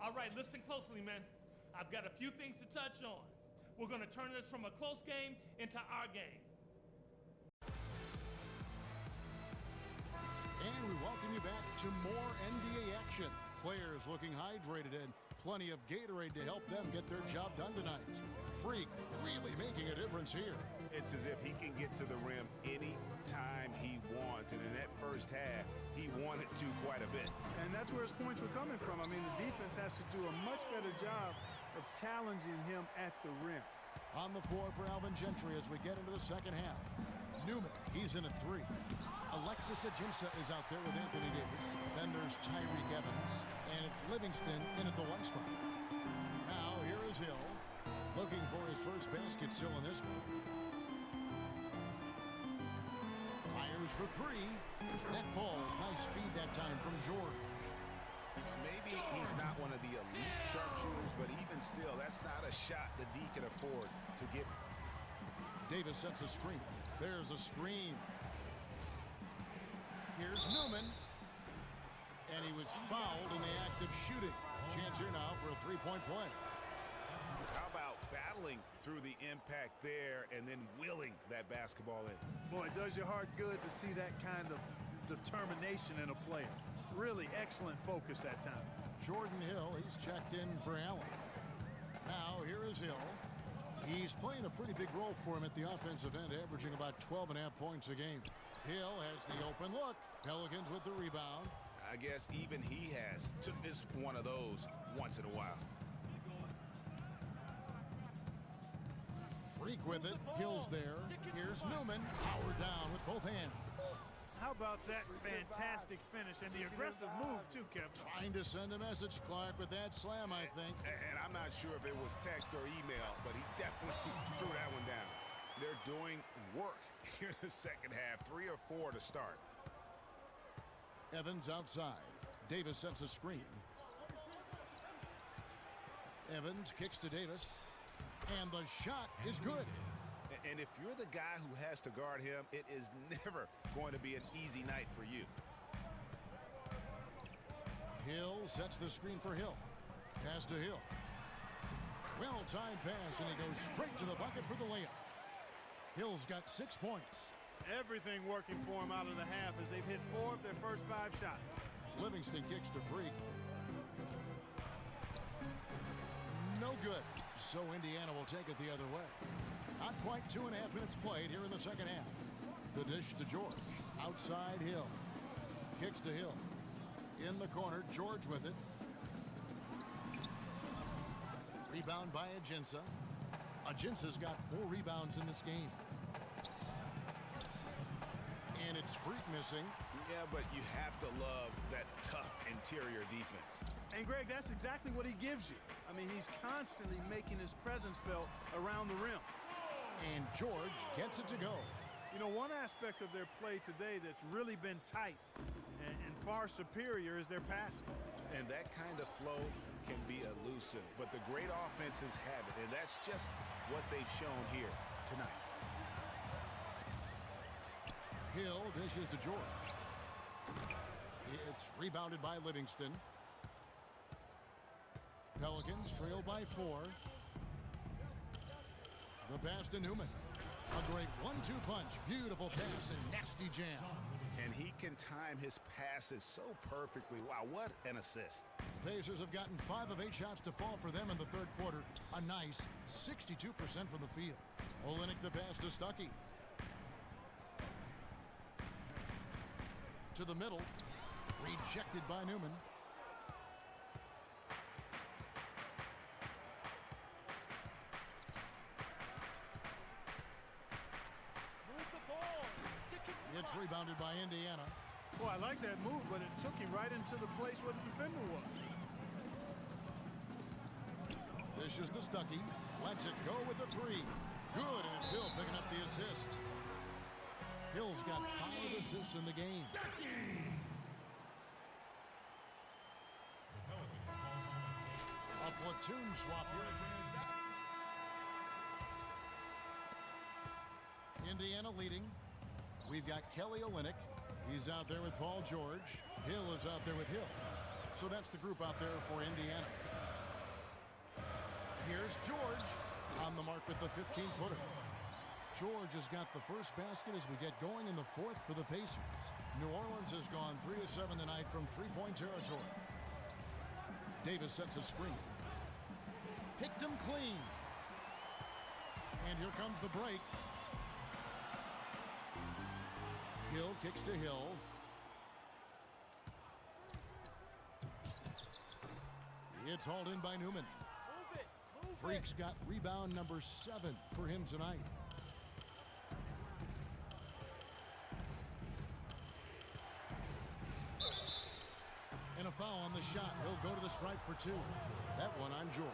All right, listen closely, men. I've got a few things to touch on. We're going to turn this from a close game into our game. And we welcome you back to more NBA action. Players looking hydrated and plenty of Gatorade to help them get their job done tonight. Freak really making a difference here. It's as if he can get to the rim any time he wants. And in that first half, he wanted to quite a bit. And that's where his points were coming from. I mean, the defense has to do a much better job of challenging him at the rim. On the floor for Alvin Gentry as we get into the second half. Newman, he's in at 3. Alexis Ajinça is out there with Anthony Davis. Then there's Tyreke Evans. And it's Livingston in at the 1 spot. Now here is Hill. Looking for his first basket still in this one. Fires for 3. That ball's nice speed that time from George. Maybe he's not one of the elite sharpshooters, but even still, that's not a shot that D can afford to give. Davis sets a screen. There's a screen. Here's Newman. And he was fouled in the act of shooting. Chance here now for a 3-point play. How about battling through the impact there and then willing that basketball in? Boy, it does your heart good to see that kind of determination in a player. Really excellent focus that time. Jordan Hill, he's checked in for Allen. Now here is Hill. He's playing a pretty big role for him at the offensive end, averaging about 12.5 points a game. Hill has the open look. Pelicans with the rebound. I guess even he has to miss one of those once in a while. Freak with it. Hill's there. Here's Newman. Powered down with both hands. How about that fantastic finish and the aggressive move too, Kevin? Trying to send a message, Clark, with that slam, I think. And I'm not sure if it was text or email, but he definitely threw that one down. They're doing work here in the second half. 3 or 4 to start. Evans outside. Davis sets a screen. Evans kicks to Davis. And the shot is good. And if you're the guy who has to guard him, it is never going to be an easy night for you. Hill sets the screen for Hill. Pass to Hill. Well-timed pass, and he goes straight to the bucket for the layup. Hill's got 6 points. Everything working for him out of the half as they've hit 4 of their first 5 shots. Livingston kicks to Freak. No good. So Indiana will take it the other way. Not quite 2.5 minutes played here in the second half. The dish to George. Outside Hill. Kicks to Hill. In the corner, George with it. Rebound by Ajinça. Ajinça's got 4 rebounds in this game. And it's Freak missing. Yeah, but you have to love that tough interior defense. And, Greg, that's exactly what he gives you. I mean, he's constantly making his presence felt around the rim. And George gets it to go. You know, one aspect of their play today that's really been tight and far superior is their passing. And that kind of flow can be elusive, but the great offenses have it, and that's just what they've shown here tonight. Hill dishes to George. It's rebounded by Livingston. Pelicans trail by 4. The pass to Newman. A great 1-2 punch. Beautiful pass and nasty jam. And he can time his passes so perfectly. Wow, what an assist. The Pacers have gotten 5 of 8 shots to fall for them in the third quarter. A nice 62% from the field. Olynyk the pass to Stuckey. To the middle. Rejected by Newman. It's rebounded by Indiana. Well, I like that move, but it took him right into the place where the defender was. This is to Stuckey. Lets it go with the 3. Good, and it's Hill picking up the assist. Hill's got 5 assists in the game. A platoon swap here. Indiana leading. We've got Kelly Olynyk. He's out there with Paul George. Hill is out there with Hill. So that's the group out there for Indiana. Here's George on the mark with the 15-footer. George has got the first basket as we get going in the fourth for the Pacers. New Orleans has gone 3 of 7 tonight from three-point territory. Davis sets a screen. Picked him clean. And here comes the break. Hill kicks to Hill. It's hauled in by Newman. Freak's got rebound number 7 for him tonight. And a foul on the shot. He'll go to the stripe for 2. That one on George.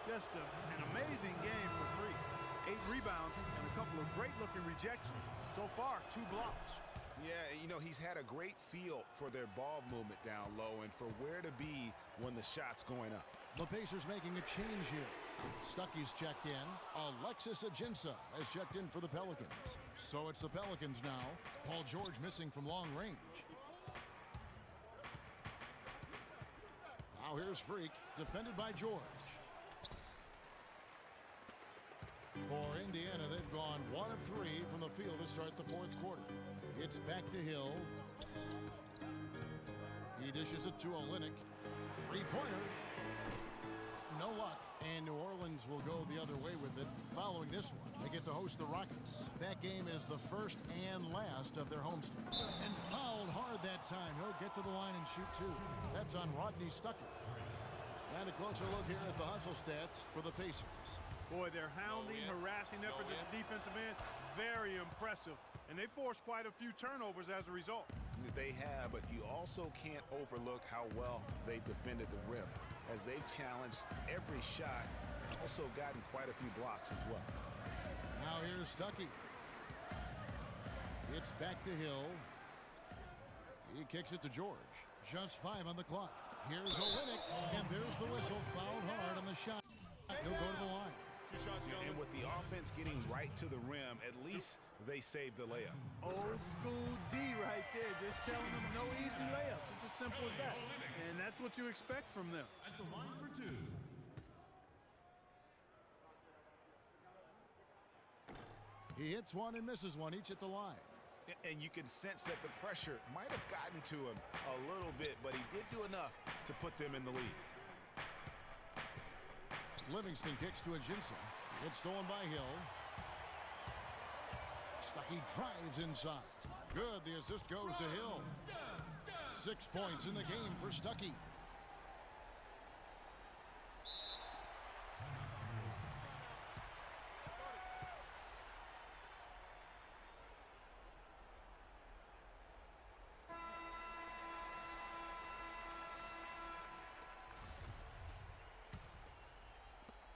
Just an amazing game for Freak. 8 rebounds and a couple of great-looking rejections. So far, 2 blocks. Yeah, you know, he's had a great feel for their ball movement down low and for where to be when the shot's going up. The Pacers making a change here. Stuckey's checked in. Alexis Ajinça has checked in for the Pelicans. So it's the Pelicans now. Paul George missing from long range. Now here's Freak, defended by George. For Indiana, they've gone 1 of 3 from the field to start the fourth quarter. It's back to Hill. He dishes it to Olynyk. Three-pointer. No luck. And New Orleans will go the other way with it. Following this one, they get to host the Rockets. That game is the first and last of their homestand. And fouled hard that time. He'll get to the line and shoot 2. That's on Rodney Stuckey. And a closer look here at the hustle stats for the Pacers. Boy, their hounding, harassing effort at the defensive end, very impressive. And they forced quite a few turnovers as a result. They have, but you also can't overlook how well they've defended the rim, as they've challenged every shot, also gotten quite a few blocks as well. Now here's Stuckey. It's back to Hill. He kicks it to George. Just 5 on the clock. Here's Olynyk, and there's the whistle. Fouled hard on the shot. He'll go to the line. And with the offense getting right to the rim, at least they saved the layup. Old school D right there, just telling them no easy layups. It's as simple as that. And that's what you expect from them. At the line for 2. He hits one and misses one, each at the line. And you can sense that the pressure might have gotten to him a little bit, but he did do enough to put them in the lead. Livingston kicks to Ajinça. It's stolen by Hill. Stuckey drives inside. Good, the assist goes to Hill. 6 points in the game for Stuckey.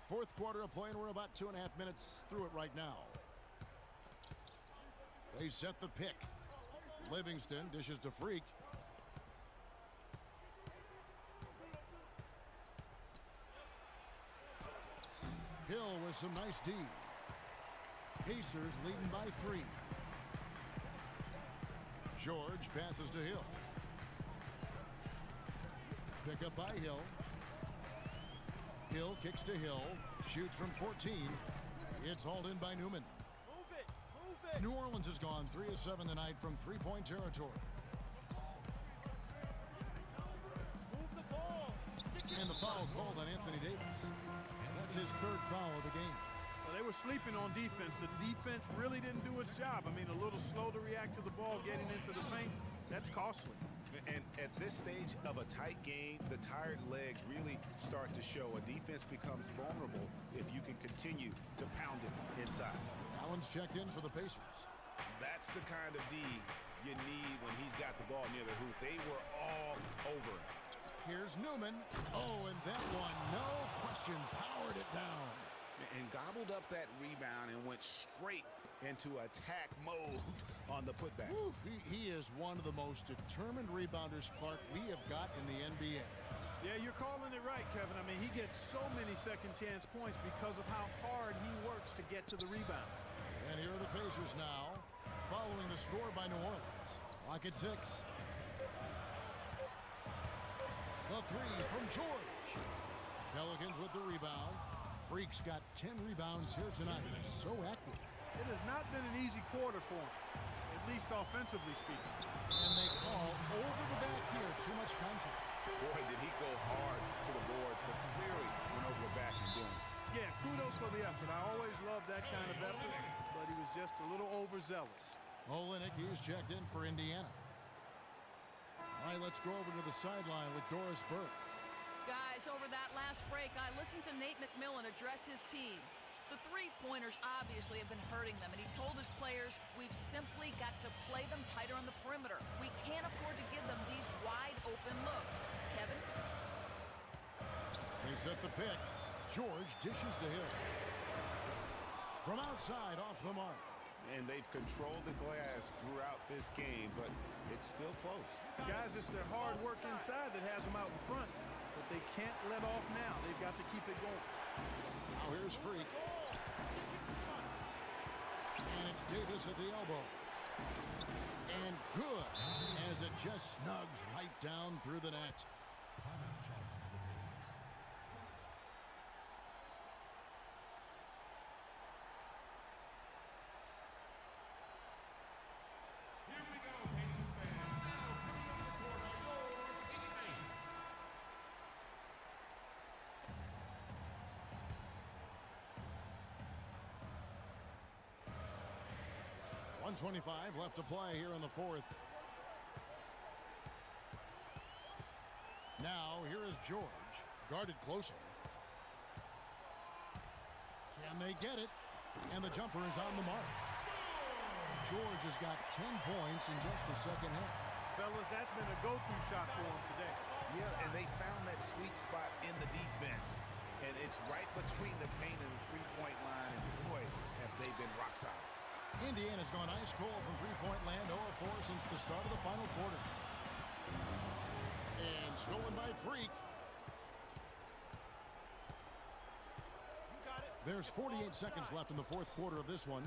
Fourth quarter of play, and we're about 2.5 minutes through it right now. They set the pick. Livingston dishes to Freak. Hill with some nice D. Pacers leading by 3. George passes to Hill. Pick up by Hill. Hill kicks to Hill. Shoots from 14. It's hauled in by Newman. Move it, move it. New Orleans has gone 3 of 7 tonight from three-point territory. Move the ball. And the foul called on Anthony Davis. That's his 3rd foul of the game. Well, they were sleeping on defense. The defense really didn't do its job. I mean, a little slow to react to the ball getting into the paint. That's costly. And at this stage of a tight game, the tired legs really start to show. A defense becomes vulnerable if you can continue to pound it inside. Allen's checked in for the Pacers. That's the kind of D you need when he's got the ball near the hoop. They were all over it. Here's Newman. Oh, and that one, no question, powered it down. And gobbled up that rebound and went straight into attack mode on the putback. Oof, he is one of the most determined rebounders, Clark, we have got in the NBA. Yeah, you're calling it right, Kevin. I mean, he gets so many second-chance points because of how hard he works to get to the rebound. And here are the Pacers now, following the score by New Orleans. Clock at 6. The 3 from George. Pelicans with the rebound. Freak's got 10 rebounds here tonight. So active. It has not been an easy quarter for him, at least offensively speaking. And they call over the back here. Too much contact. Boy, did he go hard to the boards, but clearly went over the back and doing it. Yeah, kudos for the effort. I always love that kind of effort, but he was just a little overzealous. Olenek, he's checked in for Indiana. All right, let's go over to the sideline with Doris Burke. Guys, over that last break, I listened to Nate McMillan address his team. The three-pointers obviously have been hurting them, and he told his players, we've simply got to play them tighter on the perimeter. We can't afford to give them these wide-open looks. Kevin? They set the pick. George dishes to Hill. From outside, off the mark. And they've controlled the glass throughout this game, but it's still close. Guys, it's their hard work inside that has them out in front, but they can't let off now. They've got to keep it going. Now here's Freak. And it's Davis at the elbow. And good, as it just snugs right down through the net. Here we go, Pacers fans. Now coming on the court are your Ace Mates. 1:25 left to play here in the fourth. Now here is George, guarded closely. Can they get it? And the jumper is on the mark. George has got 10 points in just the second half. Fellas, that's been a go-to shot for him today. Yeah, and they found that sweet spot in the defense. And it's right between the paint and the three-point line. And boy, have they been rock solid. Indiana's gone ice cold from three-point land, 0-4 since the start of the final quarter. And stolen by Freak. There's 48 seconds left in the fourth quarter of this one.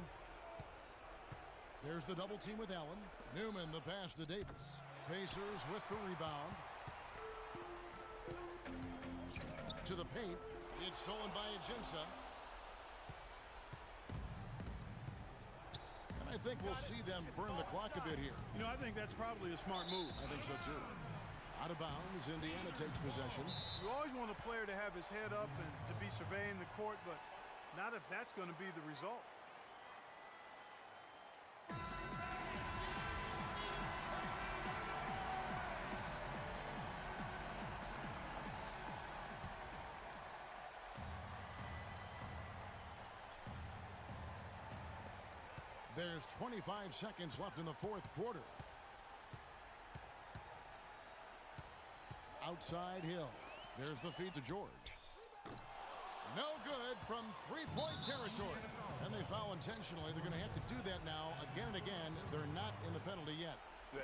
There's the double team with Allen. Newman, the pass to Davis. Pacers with the rebound. To the paint. It's stolen by Ajinça. And I think we'll see them burn the clock a bit here. You know, I think that's probably a smart move. I think so too. Out of bounds, Indiana takes possession. You always want a player to have his head up and to be surveying the court, but not if that's going to be the result. There's 25 seconds left in the fourth quarter. Outside Hill. There's the feed to George. No good from three-point territory. And they foul intentionally. They're going to have to do that now again and again. They're not in the penalty yet.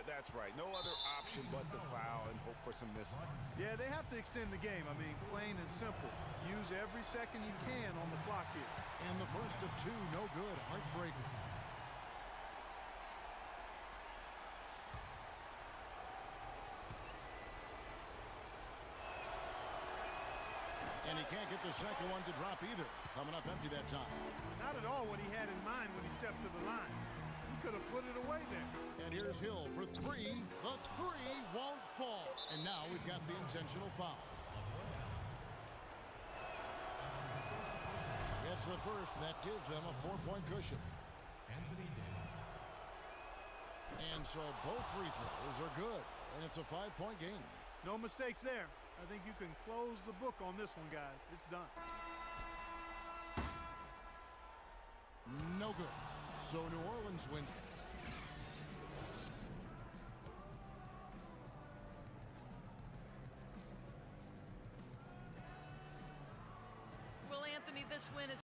That's right. No other option but to foul and hope for some misses. Yeah, they have to extend the game. I mean, plain and simple. Use every second you can on the clock here. And the first of two, no good. Heartbreaker. And he can't get the second one to drop either. Coming up empty that time. Not at all what he had in mind when he stepped to the line. He could have put it away there. And here's Hill for three. The three won't fall. And now we've got the intentional foul. It's the first. That gives them a 4-point cushion. And so both free throws are good. And it's a 5-point game. No mistakes there. I think you can close the book on this one, guys. It's done. No good. So New Orleans wins. Well, Anthony, this win is